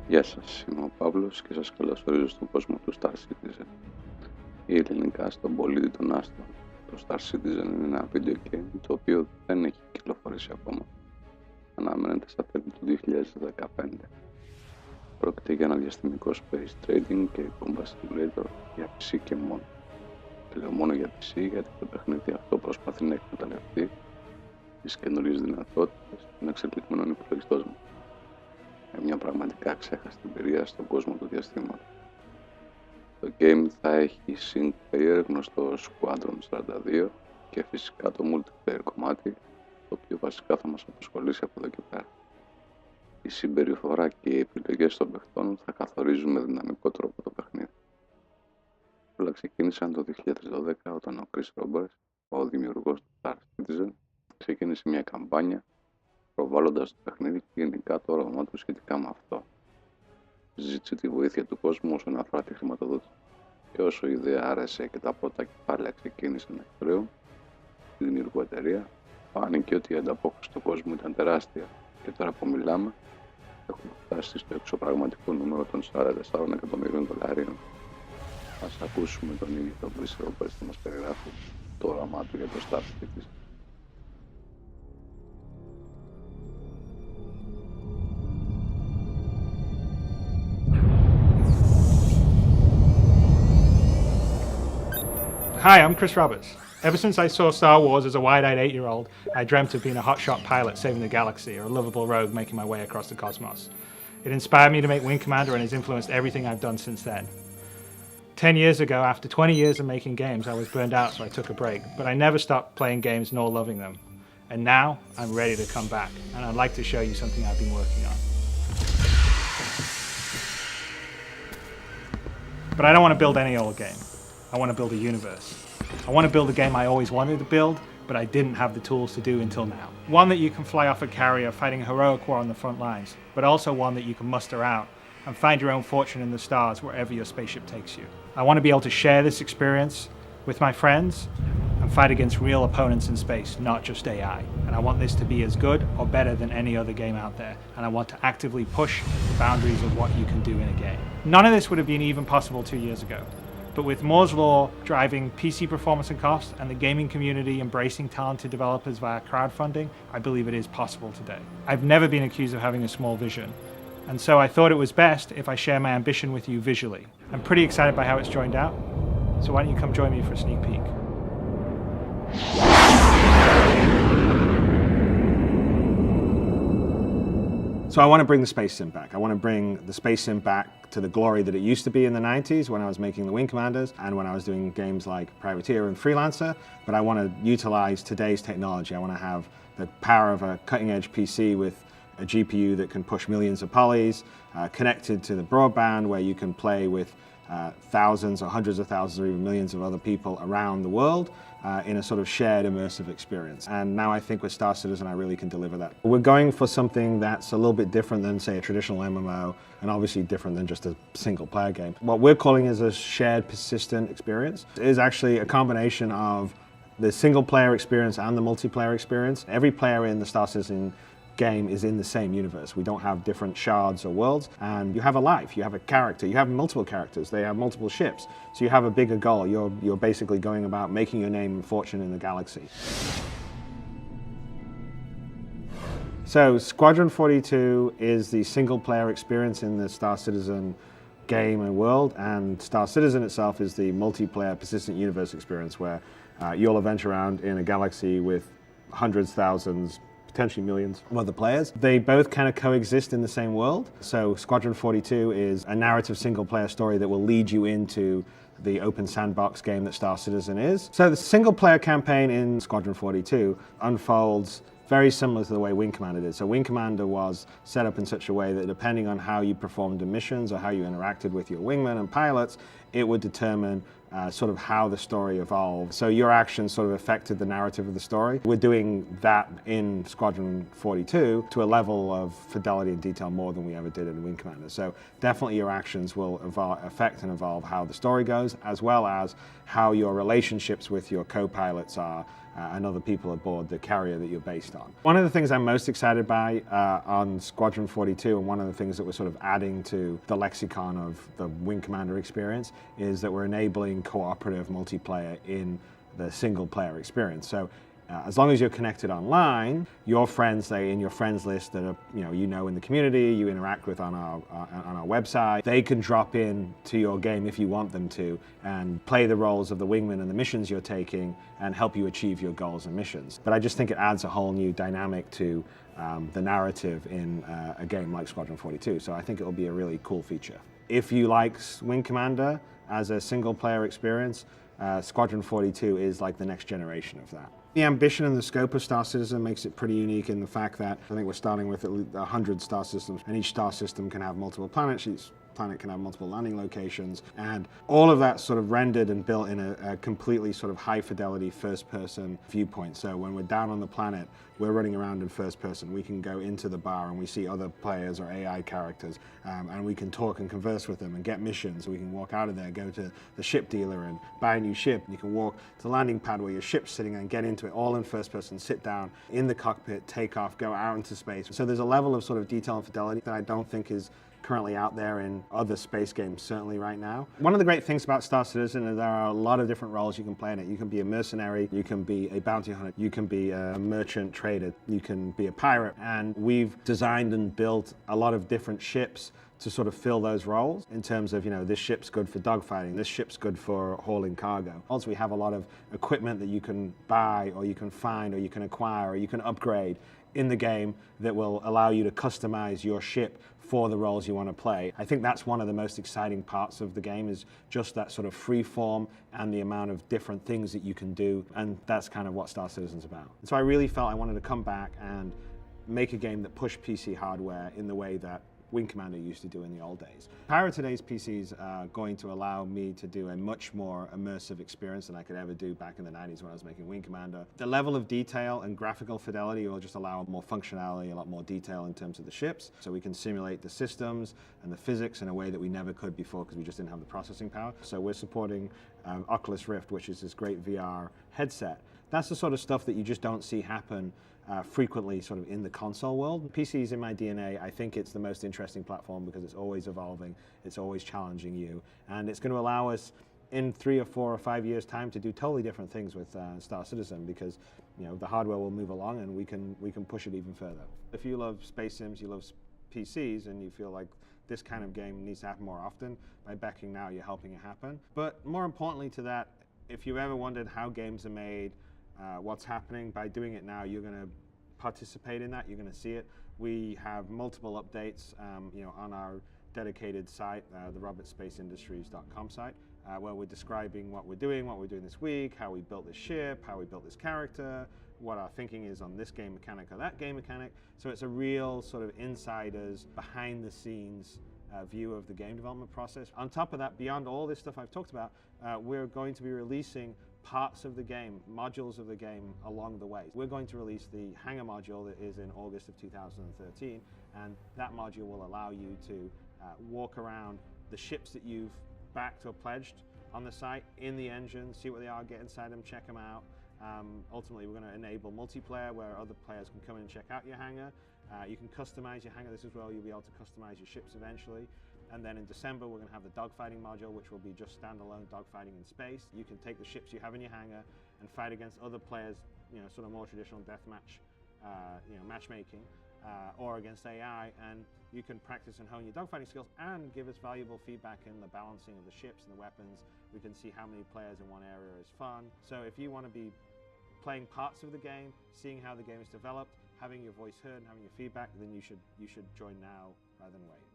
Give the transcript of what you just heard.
Γεια σας, είμαι ο Παύλος και σας καλωσορίζω στον κόσμο του Star Citizen ή ελληνικά στον πολίτη των άστρων. Το Star Citizen είναι ένα video game το οποίο δεν έχει κυκλοφορήσει ακόμα. Αναμένεται στα τέλη του 2015. Πρόκειται για ένα διαστημικό space trading και combat simulator για PC και μόνο. Και λέω μόνο για PC γιατί το παιχνίδι αυτό προσπαθεί να εκμεταλλευτεί τις καινούριες δυνατότητες των εξελιγμένων υπολογιστών μου. Με μια πραγματικά ξέχαστη εμπειρία στον κόσμο του διαστήματος. Το game θα έχει sync player γνωστό Squadron 42 και φυσικά το multiplayer κομμάτι, το οποίο βασικά θα μας απασχολήσει από εδώ και πέρα. Η συμπεριφορά και οι επιλογές των παιχτών θα καθορίζουν με δυναμικό τρόπο το παιχνίδι. Όλα ξεκίνησαν το 2012 όταν ο Chris Roberts, ο δημιουργός του Star Citizen, ξεκίνησε μια καμπάνια προβάλλοντας το παιχνίδι και γενικά το όραμά του σχετικά με αυτό. Ζήτησε τη βοήθεια του κόσμου όσον αφορά τη χρηματοδότηση. Και όσο η ιδέα άρεσε και τα πρώτα κεφάλαια ξεκίνησαν να εκπλέουν, στη δημιουργού εταιρεία φάνηκε ότι η ανταπόκριση του κόσμου ήταν τεράστια και τώρα που μιλάμε έχουμε φτάσει στο εξωπραγματικό νούμερο των 44 εκατομμυρίων δολαρίων. Ας ακούσουμε τον ίδιο τον Chris Roberts να μας περιγράφει το όραμά του για το Star Citizen. Hi, I'm Chris Roberts. Ever since I saw Star Wars as a wide-eyed 8-year-old, I dreamt of being a hotshot pilot saving the galaxy or a lovable rogue making my way across the cosmos. It inspired me to make Wing Commander and has influenced everything I've done since then. 10 years ago, after 20 years of making games, I was burned out, so I took a break, but I never stopped playing games nor loving them. And now, I'm ready to come back, and I'd like to show you something I've been working on. But I don't want to build any old game. I want to build a universe. I want to build a game I always wanted to build, but I didn't have the tools to do until now. One that you can fly off a carrier fighting a heroic war on the front lines, but also one that you can muster out and find your own fortune in the stars wherever your spaceship takes you. I want to be able to share this experience with my friends and fight against real opponents in space, not just AI. And I want this to be as good or better than any other game out there. And I want to actively push the boundaries of what you can do in a game. None of this would have been even possible 2 years ago. But with Moore's Law driving PC performance and cost and the gaming community embracing talented developers via crowdfunding, I believe it is possible today. I've never been accused of having a small vision, and so I thought it was best if I share my ambition with you visually. I'm pretty excited by how it's joined out, so why don't you come join me for a sneak peek? So I want to bring the space sim back. I want to bring the space sim back to the glory that it used to be in the 90s when I was making the Wing Commanders and when I was doing games like Privateer and Freelancer, but I want to utilize today's technology. I want to have the power of a cutting-edge PC with a GPU that can push millions of polys, connected to the broadband where you can play with thousands or hundreds of thousands or even millions of other people around the world in a sort of shared immersive experience. And now I think with Star Citizen I really can deliver that. We're going for something that's a little bit different than, say, a traditional MMO, and obviously different than just a single player game. What we're calling is a shared persistent experience. It is actually a combination of the single player experience and the multiplayer experience. Every player in the Star Citizen game is in the same universe. We don't have different shards or worlds, and you have a life, you have a character, you have multiple characters, they have multiple ships, so you have a bigger goal. You're basically going about making your name and fortune in the galaxy. So Squadron 42 is the single player experience in the Star Citizen game and world, and Star Citizen itself is the multiplayer persistent universe experience where you'll adventure around in a galaxy with hundreds, thousands, potentially millions of other players. They both kind of coexist in the same world. So Squadron 42 is a narrative single player story that will lead you into the open sandbox game that Star Citizen is. So the single player campaign in Squadron 42 unfolds very similar to the way Wing Commander did. So Wing Commander was set up in such a way that depending on how you performed the missions or how you interacted with your wingmen and pilots, it would determine sort of how the story evolved. So your actions sort of affected the narrative of the story. We're doing that in Squadron 42 to a level of fidelity and detail more than we ever did in Wing Commander. So definitely your actions will affect and evolve how the story goes, as well as how your relationships with your co-pilots are and other people aboard the carrier that you're based on. One of the things I'm most excited by on Squadron 42, and one of the things that we're sort of adding to the lexicon of the Wing Commander experience, is that we're enabling cooperative multiplayer in the single player experience. So as long as you're connected online, your friends, say in your friends list that are, you know in the community, you interact with on our website, they can drop in to your game if you want them to and play the roles of the wingman and the missions you're taking and help you achieve your goals and missions. But I just think it adds a whole new dynamic to the narrative in a game like Squadron 42. So I think it'll be a really cool feature. If you like Wing Commander as a single player experience, Squadron 42 is like the next generation of that. The ambition and the scope of Star Citizen makes it pretty unique in the fact that I think we're starting with 100 star systems, and each star system can have multiple planets. Each planet can have multiple landing locations, and all of that sort of rendered and built in a completely sort of high fidelity first person viewpoint. So when we're down on the planet, we're running around in first person. We can go into the bar and we see other players or AI characters, and we can talk and converse with them and get missions. We can walk out of there, go to the ship dealer and buy a new ship. You can walk to the landing pad where your ship's sitting and get into it all in first person, sit down in the cockpit, take off, go out into space. So there's a level of sort of detail and fidelity that I don't think is currently out there in other space games, certainly right now. One of the great things about Star Citizen is there are a lot of different roles you can play in it. You can be a mercenary, you can be a bounty hunter, you can be a merchant trader, you can be a pirate, and we've designed and built a lot of different ships to sort of fill those roles in terms of, this ship's good for dogfighting, this ship's good for hauling cargo. Also, we have a lot of equipment that you can buy or you can find or you can acquire or you can upgrade in the game that will allow you to customize your ship for the roles you want to play. I think that's one of the most exciting parts of the game, is just that sort of free form and the amount of different things that you can do, and that's kind of what Star Citizen's about. And so I really felt I wanted to come back and make a game that pushed PC hardware in the way that Wing Commander used to do in the old days. Power of today's PCs are going to allow me to do a much more immersive experience than I could ever do back in the 90s when I was making Wing Commander. The level of detail and graphical fidelity will just allow more functionality, a lot more detail in terms of the ships, so we can simulate the systems and the physics in a way that we never could before because we just didn't have the processing power. So we're supporting Oculus Rift, which is this great VR headset. That's the sort of stuff that you just don't see happen frequently sort of in the console world. PC is in my DNA. I think it's the most interesting platform because it's always evolving, it's always challenging you, and it's going to allow us in 3 or 4 or 5 years time to do totally different things with Star Citizen, because the hardware will move along and we can push it even further. If you love space sims, you love PCs, and you feel like this kind of game needs to happen more often, by backing now you're helping it happen. But more importantly to that, if you've ever wondered how games are made, what's happening, by doing it now, you're going to participate in that, you're going to see it. We have multiple updates on our dedicated site, the robertspaceindustries.com site, where we're describing what we're doing this week, how we built this ship, how we built this character, what our thinking is on this game mechanic or that game mechanic. So it's a real sort of insiders, behind the scenes view of the game development process. On top of that, beyond all this stuff I've talked about, we're going to be releasing parts of the game, modules of the game along the way. We're going to release the hangar module that is in August of 2013, and that module will allow you to walk around the ships that you've backed or pledged on the site, in the engine, see what they are, get inside them, check them out. Ultimately, we're going to enable multiplayer where other players can come in and check out your hangar. You can customize your hangar. This is where you'll be able to customize your ships eventually. And then in December, we're going to have the dogfighting module, which will be just standalone dogfighting in space. You can take the ships you have in your hangar and fight against other players, sort of more traditional deathmatch, matchmaking, or against AI, and you can practice and hone your dogfighting skills and give us valuable feedback in the balancing of the ships and the weapons. We can see how many players in one area is fun. So if you want to be playing parts of the game, seeing how the game is developed, having your voice heard and having your feedback, then you should join now rather than wait.